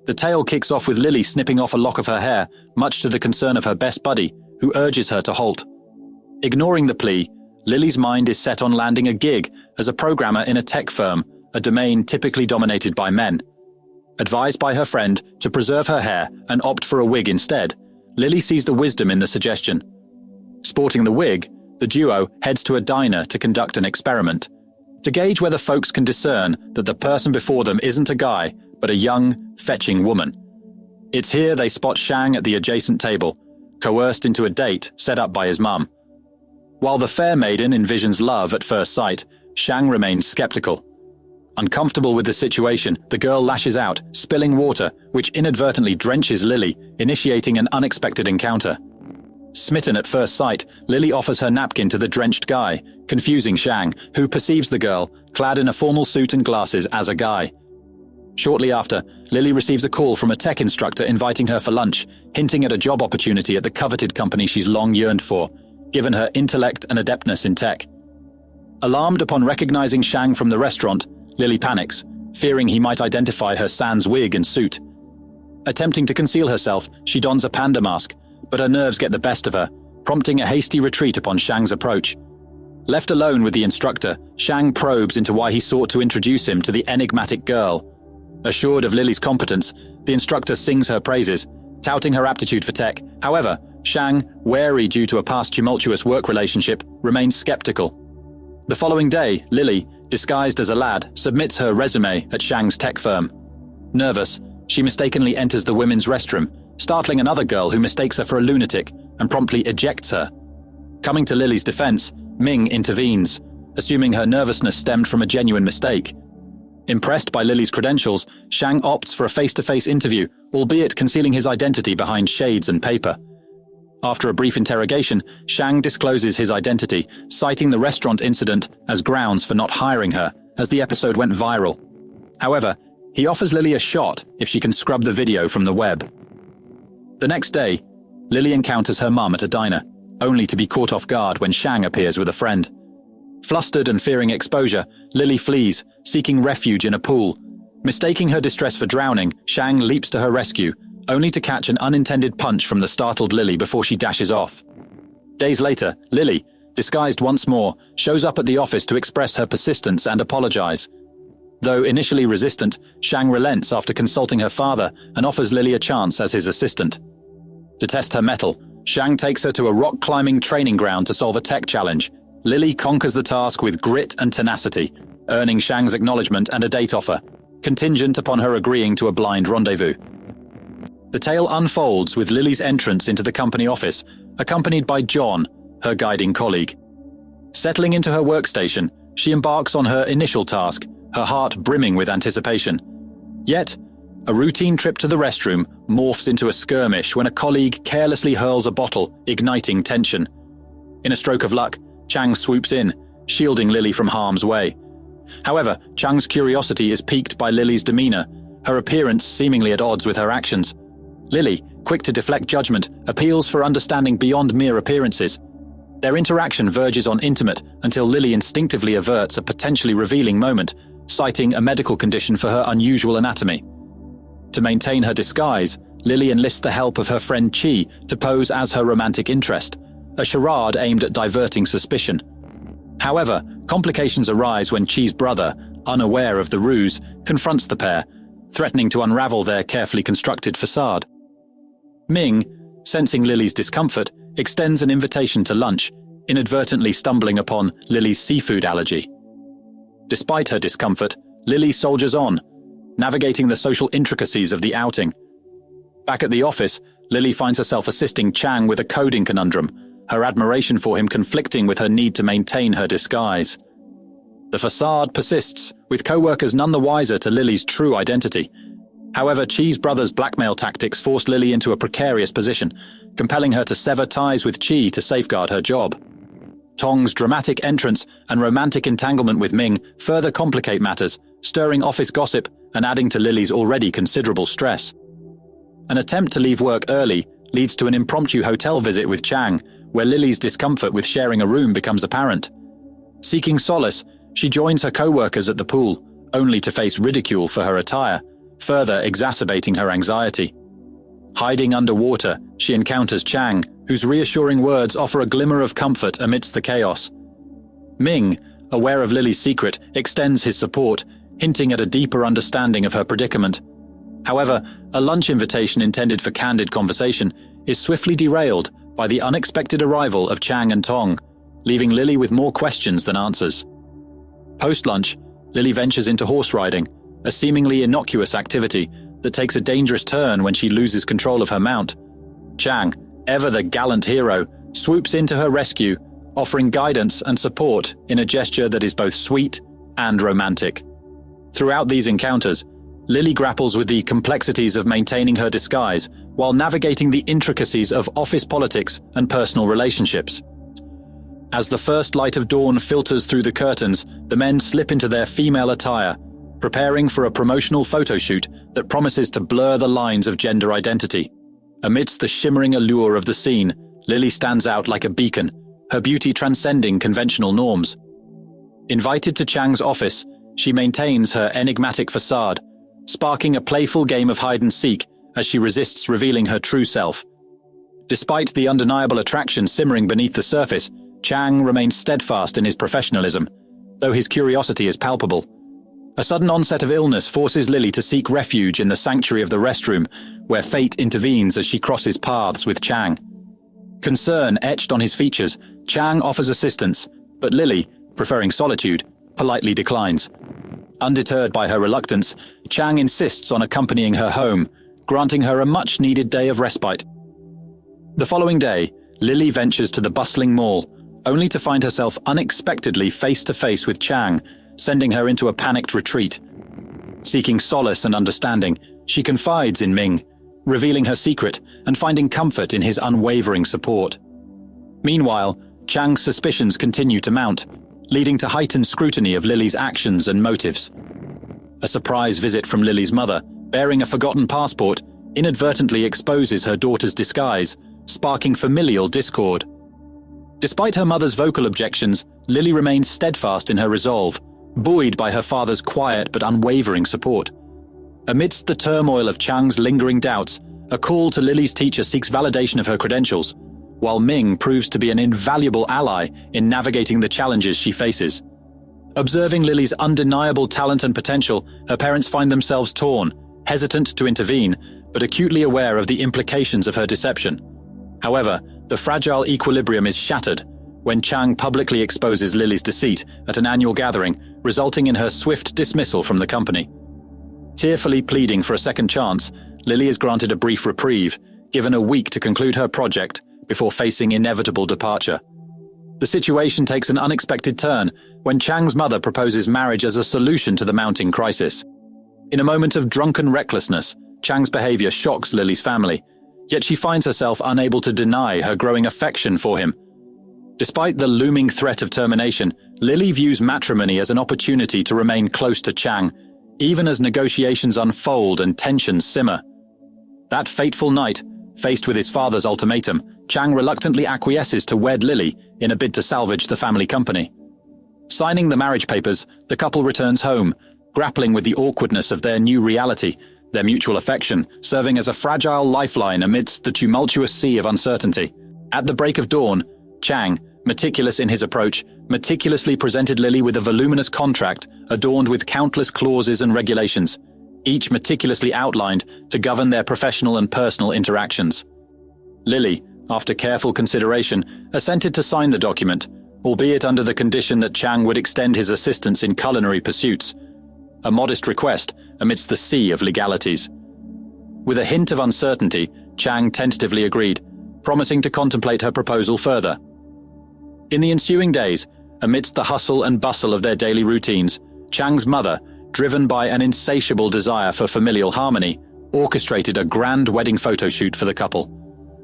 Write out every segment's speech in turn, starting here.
The tale kicks off with Lily snipping off a lock of her hair, much to the concern of her best buddy, who urges her to halt. Ignoring the plea, Lily's mind is set on landing a gig as a programmer in a tech firm, a domain typically dominated by men. Advised by her friend to preserve her hair and opt for a wig instead, Lily sees the wisdom in the suggestion. Sporting the wig, the duo heads to a diner to conduct an experiment, to gauge whether folks can discern that the person before them isn't a guy, but a young, fetching woman. It's here they spot Shang at the adjacent table, coerced into a date set up by his mum. While the fair maiden envisions love at first sight, Shang remains skeptical. Uncomfortable with the situation, the girl lashes out, spilling water, which inadvertently drenches Lily, initiating an unexpected encounter. Smitten at first sight, Lily offers her napkin to the drenched guy, confusing Shang, who perceives the girl, clad in a formal suit and glasses, as a guy. Shortly after, Lily receives a call from a tech instructor inviting her for lunch, hinting at a job opportunity at the coveted company she's long yearned for, given her intellect and adeptness in tech. Alarmed upon recognizing Shang from the restaurant, Lily panics, fearing he might identify her sans wig and suit. Attempting to conceal herself, she dons a panda mask, but her nerves get the best of her, prompting a hasty retreat upon Shang's approach. Left alone with the instructor, Shang probes into why he sought to introduce him to the enigmatic girl. Assured of Lily's competence, the instructor sings her praises, touting her aptitude for tech. However, Shang, wary due to a past tumultuous work relationship, remains skeptical. The following day, Lily, disguised as a lad, submits her resume at Shang's tech firm. Nervous, she mistakenly enters the women's restroom, startling another girl who mistakes her for a lunatic and promptly ejects her. Coming to Lily's defense, Ming intervenes, assuming her nervousness stemmed from a genuine mistake. Impressed by Lily's credentials, Shang opts for a face-to-face interview, albeit concealing his identity behind shades and paper. After a brief interrogation, Shang discloses his identity, citing the restaurant incident as grounds for not hiring her, as the episode went viral. However, he offers Lily a shot if she can scrub the video from the web. The next day, Lily encounters her mum at a diner, only to be caught off guard when Shang appears with a friend. Flustered and fearing exposure, Lily flees, seeking refuge in a pool. Mistaking her distress for drowning, Shang leaps to her rescue, only to catch an unintended punch from the startled Lily before she dashes off. Days later, Lily, disguised once more, shows up at the office to express her persistence and apologize. Though initially resistant, Shang relents after consulting her father and offers Lily a chance as his assistant. To test her mettle, Shang takes her to a rock-climbing training ground to solve a tech challenge. Lily conquers the task with grit and tenacity, earning Shang's acknowledgement and a date offer, contingent upon her agreeing to a blind rendezvous. The tale unfolds with Lily's entrance into the company office, accompanied by John, her guiding colleague. Settling into her workstation, she embarks on her initial task, her heart brimming with anticipation. Yet, a routine trip to the restroom morphs into a skirmish when a colleague carelessly hurls a bottle, igniting tension. In a stroke of luck, Chang swoops in, shielding Lily from harm's way. However, Chang's curiosity is piqued by Lily's demeanor, her appearance seemingly at odds with her actions. Lily, quick to deflect judgment, appeals for understanding beyond mere appearances. Their interaction verges on intimate until Lily instinctively averts a potentially revealing moment, citing a medical condition for her unusual anatomy. To maintain her disguise, Lily enlists the help of her friend Chi to pose as her romantic interest, a charade aimed at diverting suspicion. However, complications arise when Chi's brother, unaware of the ruse, confronts the pair, threatening to unravel their carefully constructed facade. Ming, sensing Lily's discomfort, extends an invitation to lunch, inadvertently stumbling upon Lily's seafood allergy. Despite her discomfort, Lily soldiers on, navigating the social intricacies of the outing. Back at the office, Lily finds herself assisting Chang with a coding conundrum, her admiration for him conflicting with her need to maintain her disguise. The facade persists, with co-workers none the wiser to Lily's true identity. However, Chi's brother's blackmail tactics force Lily into a precarious position, compelling her to sever ties with Chi to safeguard her job. Tong's dramatic entrance and romantic entanglement with Ming further complicate matters, stirring office gossip and adding to Lily's already considerable stress. An attempt to leave work early leads to an impromptu hotel visit with Chang, where Lily's discomfort with sharing a room becomes apparent. Seeking solace, she joins her co-workers at the pool, only to face ridicule for her attire, further exacerbating her anxiety. Hiding underwater, she encounters Chang, whose reassuring words offer a glimmer of comfort amidst the chaos. Ming, aware of Lily's secret, extends his support, hinting at a deeper understanding of her predicament. However, a lunch invitation intended for candid conversation is swiftly derailed by the unexpected arrival of Chang and Tong, leaving Lily with more questions than answers. Post-lunch, Lily ventures into horse riding, a seemingly innocuous activity that takes a dangerous turn when she loses control of her mount. Chang, ever the gallant hero, swoops in to her rescue, offering guidance and support in a gesture that is both sweet and romantic. Throughout these encounters, Lily grapples with the complexities of maintaining her disguise while navigating the intricacies of office politics and personal relationships. As the first light of dawn filters through the curtains, the men slip into their female attire, preparing for a promotional photo shoot that promises to blur the lines of gender identity. Amidst the shimmering allure of the scene, Lily stands out like a beacon, her beauty transcending conventional norms. Invited to Chang's office, she maintains her enigmatic facade, sparking a playful game of hide-and-seek as she resists revealing her true self. Despite the undeniable attraction simmering beneath the surface, Chang remains steadfast in his professionalism, though his curiosity is palpable. A sudden onset of illness forces Lily to seek refuge in the sanctuary of the restroom, where fate intervenes as she crosses paths with Chang. Concern etched on his features, Chang offers assistance, but Lily, preferring solitude, politely declines. Undeterred by her reluctance, Chang insists on accompanying her home, granting her a much-needed day of respite. The following day, Lily ventures to the bustling mall, only to find herself unexpectedly face-to-face with Chang, sending her into a panicked retreat. Seeking solace and understanding, she confides in Ming, revealing her secret and finding comfort in his unwavering support. Meanwhile, Chang's suspicions continue to mount, leading to heightened scrutiny of Lily's actions and motives. A surprise visit from Lily's mother, bearing a forgotten passport, inadvertently exposes her daughter's disguise, sparking familial discord. Despite her mother's vocal objections, Lily remains steadfast in her resolve, buoyed by her father's quiet but unwavering support. Amidst the turmoil of Chang's lingering doubts, a call to Lily's teacher seeks validation of her credentials, while Ming proves to be an invaluable ally in navigating the challenges she faces. Observing Lily's undeniable talent and potential, her parents find themselves torn, hesitant to intervene, but acutely aware of the implications of her deception. However, the fragile equilibrium is shattered when Chang publicly exposes Lily's deceit at an annual gathering, resulting in her swift dismissal from the company. Tearfully pleading for a second chance, Lily is granted a brief reprieve, given a week to conclude her project before facing inevitable departure. The situation takes an unexpected turn when Chang's mother proposes marriage as a solution to the mounting crisis. In a moment of drunken recklessness, Chang's behavior shocks Lily's family, yet she finds herself unable to deny her growing affection for him. Despite the looming threat of termination, Lily views matrimony as an opportunity to remain close to Chang, even as negotiations unfold and tensions simmer. That fateful night, faced with his father's ultimatum, Chang reluctantly acquiesces to wed Lily in a bid to salvage the family company. Signing the marriage papers, the couple returns home, grappling with the awkwardness of their new reality, their mutual affection serving as a fragile lifeline amidst the tumultuous sea of uncertainty. At the break of dawn, Chang, meticulous in his approach, meticulously presented Lily with a voluminous contract adorned with countless clauses and regulations, each meticulously outlined to govern their professional and personal interactions. Lily, after careful consideration, assented to sign the document, albeit under the condition that Chang would extend his assistance in culinary pursuits, a modest request amidst the sea of legalities. With a hint of uncertainty, Chang tentatively agreed, promising to contemplate her proposal further. In the ensuing days, amidst the hustle and bustle of their daily routines, Chang's mother, driven by an insatiable desire for familial harmony, orchestrated a grand wedding photo shoot for the couple.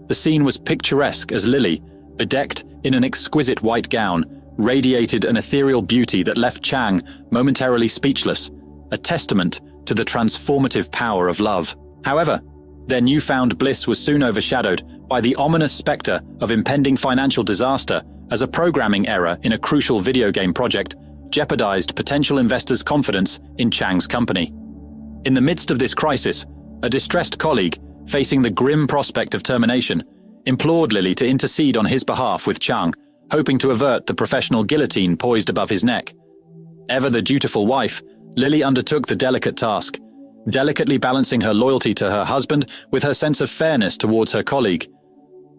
The scene was picturesque as Lily, bedecked in an exquisite white gown, radiated an ethereal beauty that left Chang momentarily speechless, a testament to the transformative power of love. However, their newfound bliss was soon overshadowed by the ominous specter of impending financial disaster as a programming error in a crucial video game project jeopardized potential investors' confidence in Chang's company. In the midst of this crisis, a distressed colleague, facing the grim prospect of termination, implored Lily to intercede on his behalf with Chang, hoping to avert the professional guillotine poised above his neck. Ever the dutiful wife, Lily undertook the delicate task, delicately balancing her loyalty to her husband with her sense of fairness towards her colleague.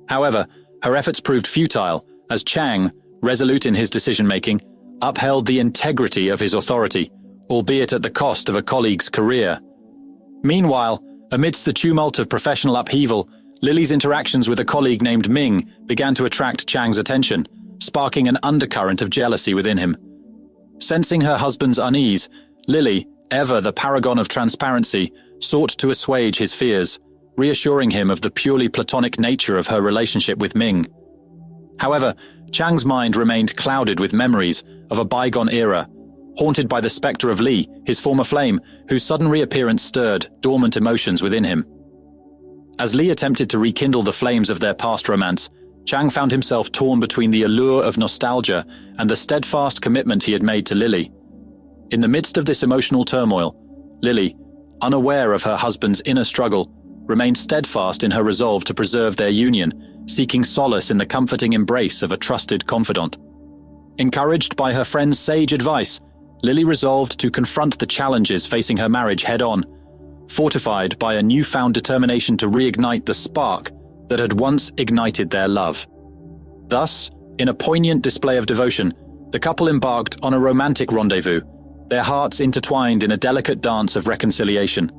However, her efforts proved futile as Chang, resolute in his decision-making, upheld the integrity of his authority, albeit at the cost of a colleague's career. Meanwhile, amidst the tumult of professional upheaval, Lily's interactions with a colleague named Ming began to attract Chang's attention, sparking an undercurrent of jealousy within him. Sensing her husband's unease, Lily, ever the paragon of transparency, sought to assuage his fears, reassuring him of the purely platonic nature of her relationship with Ming. However, Chang's mind remained clouded with memories of a bygone era, haunted by the spectre of Li, his former flame, whose sudden reappearance stirred dormant emotions within him. As Li attempted to rekindle the flames of their past romance, Chang found himself torn between the allure of nostalgia and the steadfast commitment he had made to Lily. In the midst of this emotional turmoil, Lily, unaware of her husband's inner struggle, remained steadfast in her resolve to preserve their union, seeking solace in the comforting embrace of a trusted confidant. Encouraged by her friend's sage advice, Lily resolved to confront the challenges facing her marriage head-on, fortified by a newfound determination to reignite the spark that had once ignited their love. Thus, in a poignant display of devotion, the couple embarked on a romantic rendezvous, their hearts intertwined in a delicate dance of reconciliation.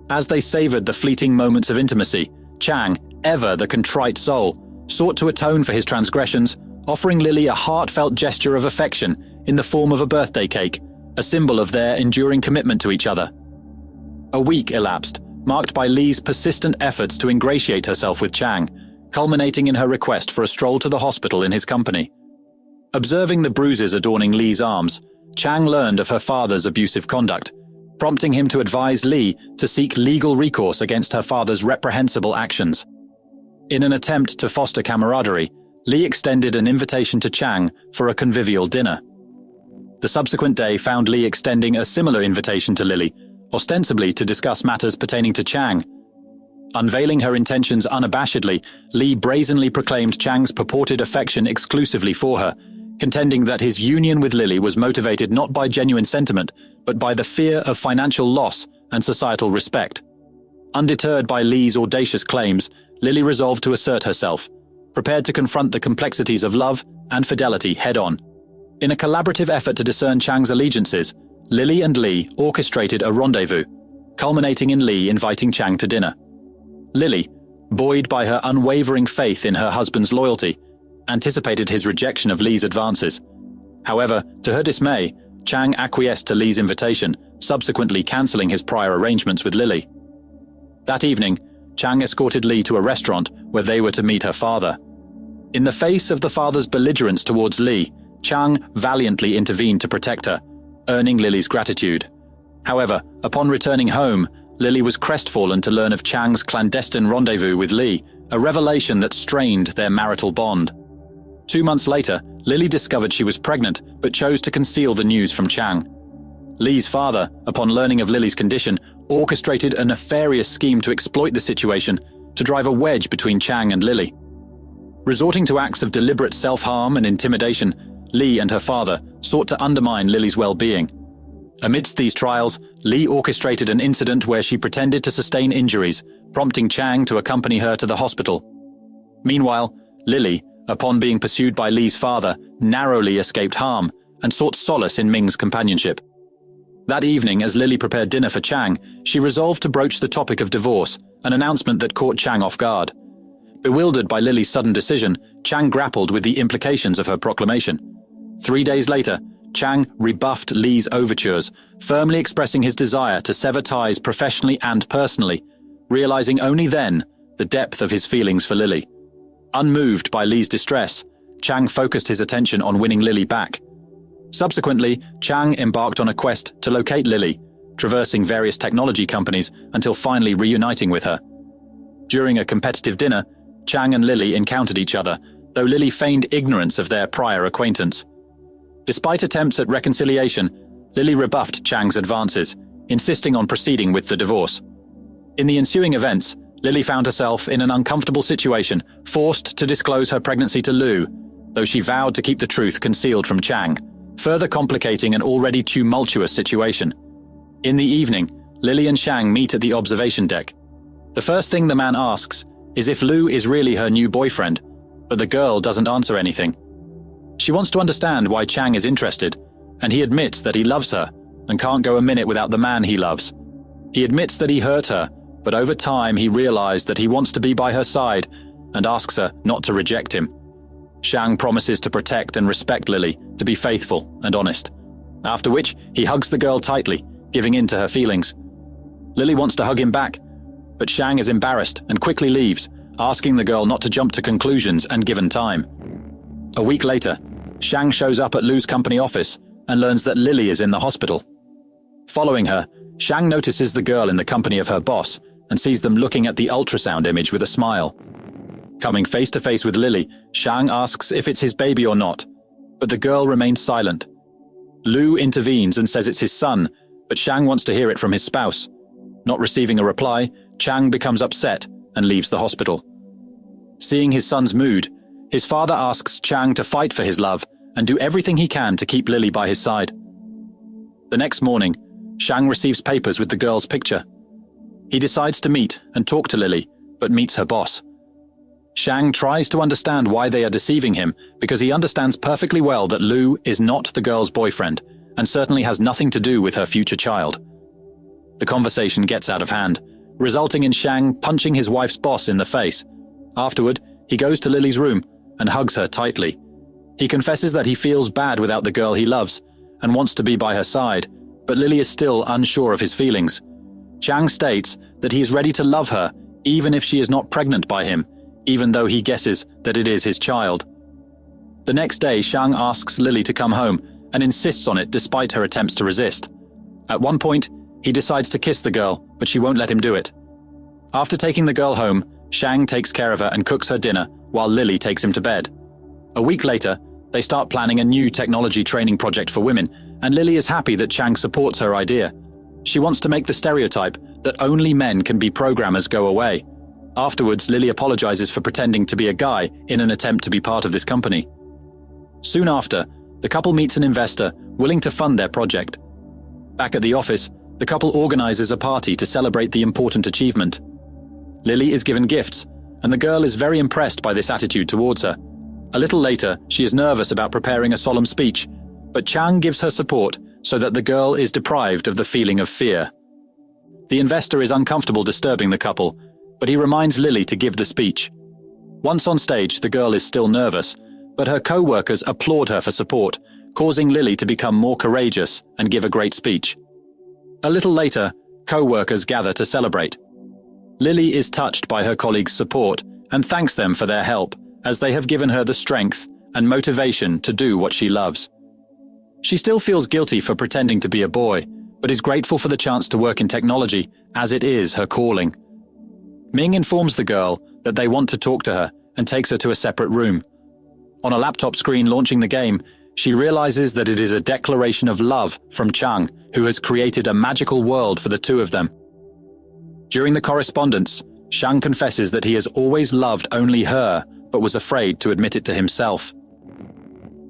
As they savored the fleeting moments of intimacy, Chang, ever the contrite soul, sought to atone for his transgressions, offering Lily a heartfelt gesture of affection in the form of a birthday cake, a symbol of their enduring commitment to each other. A week elapsed, marked by Li's persistent efforts to ingratiate herself with Chang, culminating in her request for a stroll to the hospital in his company. Observing the bruises adorning Li's arms, Chang learned of her father's abusive conduct, prompting him to advise Li to seek legal recourse against her father's reprehensible actions. In an attempt to foster camaraderie, Li extended an invitation to Chang for a convivial dinner. The subsequent day found Li extending a similar invitation to Lily, ostensibly to discuss matters pertaining to Chang. Unveiling her intentions unabashedly, Li brazenly proclaimed Chang's purported affection exclusively for her, contending that his union with Lily was motivated not by genuine sentiment, but by the fear of financial loss and societal respect. Undeterred by Li's audacious claims, Lily resolved to assert herself, prepared to confront the complexities of love and fidelity head-on. In a collaborative effort to discern Chang's allegiances, Lily and Li orchestrated a rendezvous, culminating in Li inviting Chang to dinner. Lily, buoyed by her unwavering faith in her husband's loyalty, anticipated his rejection of Li's advances. However, to her dismay, Chang acquiesced to Li's invitation, subsequently cancelling his prior arrangements with Lily. That evening, Chang escorted Li to a restaurant where they were to meet her father. In the face of the father's belligerence towards Li, Chang valiantly intervened to protect her, earning Lily's gratitude. However, upon returning home, Lily was crestfallen to learn of Chang's clandestine rendezvous with Li, a revelation that strained their marital bond. 2 months later, Lily discovered she was pregnant, but chose to conceal the news from Chang. Li's father, upon learning of Lily's condition, orchestrated a nefarious scheme to exploit the situation, to drive a wedge between Chang and Lily. Resorting to acts of deliberate self-harm and intimidation, Li and her father sought to undermine Lily's well-being. Amidst these trials, Li orchestrated an incident where she pretended to sustain injuries, prompting Chang to accompany her to the hospital. Meanwhile, Lily, upon being pursued by Li's father, narrowly escaped harm and sought solace in Ming's companionship. That evening, as Lily prepared dinner for Chang, she resolved to broach the topic of divorce, an announcement that caught Chang off guard. Bewildered by Lily's sudden decision, Chang grappled with the implications of her proclamation. 3 days later, Chang rebuffed Li's overtures, firmly expressing his desire to sever ties professionally and personally, realizing only then the depth of his feelings for Lily. Unmoved by Li's distress, Chang focused his attention on winning Lily back. Subsequently, Chang embarked on a quest to locate Lily, traversing various technology companies until finally reuniting with her. During a competitive dinner, Chang and Lily encountered each other, though Lily feigned ignorance of their prior acquaintance. Despite attempts at reconciliation, Lily rebuffed Chang's advances, insisting on proceeding with the divorce. In the ensuing events, Lily found herself in an uncomfortable situation, forced to disclose her pregnancy to Lou, though she vowed to keep the truth concealed from Chang, further complicating an already tumultuous situation. In the evening, Lily and Chang meet at the observation deck. The first thing the man asks is if Lou is really her new boyfriend, but the girl doesn't answer anything. She wants to understand why Chang is interested, and he admits that he loves her and can't go a minute without the man he loves. He admits that he hurt her, but over time he realized that he wants to be by her side and asks her not to reject him. Chang promises to protect and respect Lily, to be faithful and honest, after which he hugs the girl tightly, giving in to her feelings. Lily wants to hug him back, but Chang is embarrassed and quickly leaves, asking the girl not to jump to conclusions and given time. A week later, Chang shows up at Lou's company office and learns that Lily is in the hospital. Following her, Chang notices the girl in the company of her boss and sees them looking at the ultrasound image with a smile. Coming face to face with Lily, Chang asks if it's his baby or not, but the girl remains silent. Lou intervenes and says it's his son, but Chang wants to hear it from his spouse. Not receiving a reply, Chang becomes upset and leaves the hospital. Seeing his son's mood, his father asks Chang to fight for his love and do everything he can to keep Lily by his side. The next morning, Chang receives papers with the girl's picture. He decides to meet and talk to Lily, but meets her boss. Chang tries to understand why they are deceiving him because he understands perfectly well that Lou is not the girl's boyfriend and certainly has nothing to do with her future child. The conversation gets out of hand, resulting in Chang punching his wife's boss in the face. Afterward, he goes to Lily's room and hugs her tightly. He confesses that he feels bad without the girl he loves and wants to be by her side, but Lily is still unsure of his feelings. Chang states that he is ready to love her even if she is not pregnant by him, even though he guesses that it is his child. The next day, Chang asks Lily to come home and insists on it despite her attempts to resist. At one point, he decides to kiss the girl, but she won't let him do it. After taking the girl home, Chang takes care of her and cooks her dinner while Lily takes him to bed. A week later, they start planning a new technology training project for women, and Lily is happy that Chang supports her idea. She wants to make the stereotype that only men can be programmers go away. Afterwards, Lily apologizes for pretending to be a guy in an attempt to be part of this company. Soon after, the couple meets an investor willing to fund their project. Back at the office, the couple organizes a party to celebrate the important achievement. Lily is given gifts, and the girl is very impressed by this attitude towards her. A little later, she is nervous about preparing a solemn speech, but Chang gives her support so that the girl is deprived of the feeling of fear. The investor is uncomfortable disturbing the couple, but he reminds Lily to give the speech. Once on stage, the girl is still nervous, but her co-workers applaud her for support, causing Lily to become more courageous and give a great speech. A little later, co-workers gather to celebrate. Lily is touched by her colleagues' support and thanks them for their help, as they have given her the strength and motivation to do what she loves. She still feels guilty for pretending to be a boy, but is grateful for the chance to work in technology, as it is her calling. Ming informs the girl that they want to talk to her and takes her to a separate room. On a laptop screen launching the game, she realizes that it is a declaration of love from Chang, who has created a magical world for the two of them. During the correspondence, Chang confesses that he has always loved only her, but was afraid to admit it to himself.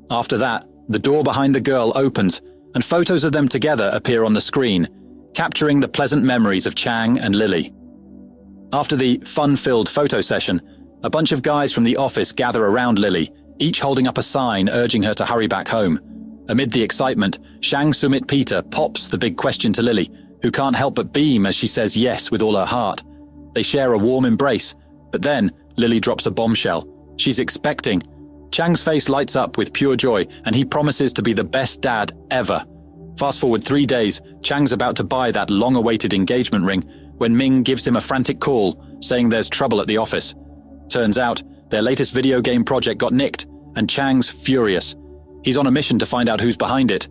After that, the door behind the girl opens, and photos of them together appear on the screen, capturing the pleasant memories of Chang and Lily. After the fun-filled photo session, a bunch of guys from the office gather around Lily, each holding up a sign urging her to hurry back home. Amid the excitement, Shang Sumit Peter pops the big question to Lily, who can't help but beam as she says yes with all her heart. They share a warm embrace, but then Lily drops a bombshell. She's expecting. Chang's face lights up with pure joy, and he promises to be the best dad ever. Fast forward 3 days, Chang's about to buy that long-awaited engagement ring when Ming gives him a frantic call, saying there's trouble at the office. Turns out, their latest video game project got nicked, and Chang's furious. He's on a mission to find out who's behind it.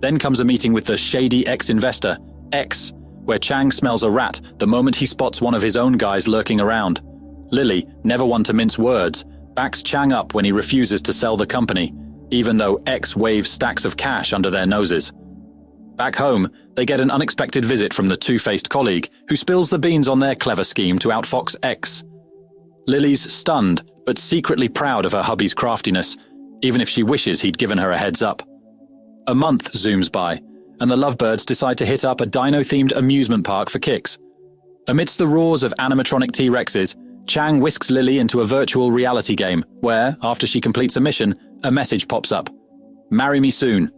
Then comes a meeting with the shady ex-investor, X, where Chang smells a rat the moment he spots one of his own guys lurking around. Lily, never one to mince words, backs Chang up when he refuses to sell the company, even though X waves stacks of cash under their noses. Back home, they get an unexpected visit from the two-faced colleague who spills the beans on their clever scheme to outfox X. Lily's stunned, but secretly proud of her hubby's craftiness, even if she wishes he'd given her a heads up. A month zooms by, and the lovebirds decide to hit up a dino-themed amusement park for kicks. Amidst the roars of animatronic T-Rexes, Chang whisks Lily into a virtual reality game where, after she completes a mission, a message pops up. "Marry me soon."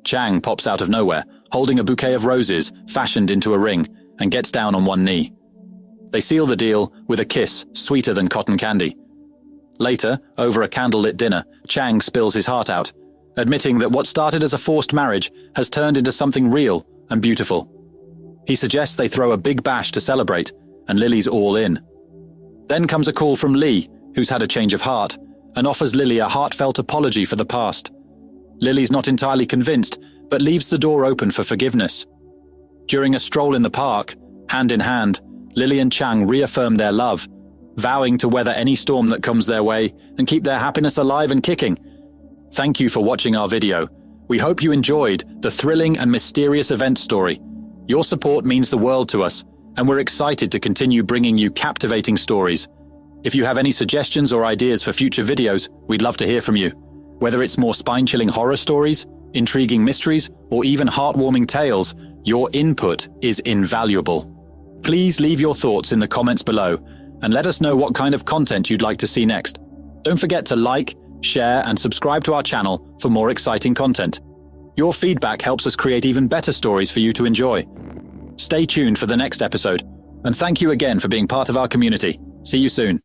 Chang pops out of nowhere, holding a bouquet of roses fashioned into a ring, and gets down on one knee. They seal the deal with a kiss sweeter than cotton candy. Later, over a candlelit dinner, Chang spills his heart out, admitting that what started as a forced marriage has turned into something real and beautiful. He suggests they throw a big bash to celebrate, and Lily's all in. Then comes a call from Lee, who's had a change of heart, and offers Lily a heartfelt apology for the past. Lily's not entirely convinced, but leaves the door open for forgiveness. During a stroll in the park, hand in hand, Lily and Chang reaffirm their love, vowing to weather any storm that comes their way and keep their happiness alive and kicking. Thank you for watching our video. We hope you enjoyed the thrilling and mysterious event story. Your support means the world to us, and we're excited to continue bringing you captivating stories. If you have any suggestions or ideas for future videos, we'd love to hear from you. Whether it's more spine-chilling horror stories, intriguing mysteries, or even heartwarming tales, your input is invaluable. Please leave your thoughts in the comments below, and let us know what kind of content you'd like to see next. Don't forget to like, share, and subscribe to our channel for more exciting content. Your feedback helps us create even better stories for you to enjoy. Stay tuned for the next episode, and thank you again for being part of our community. See you soon.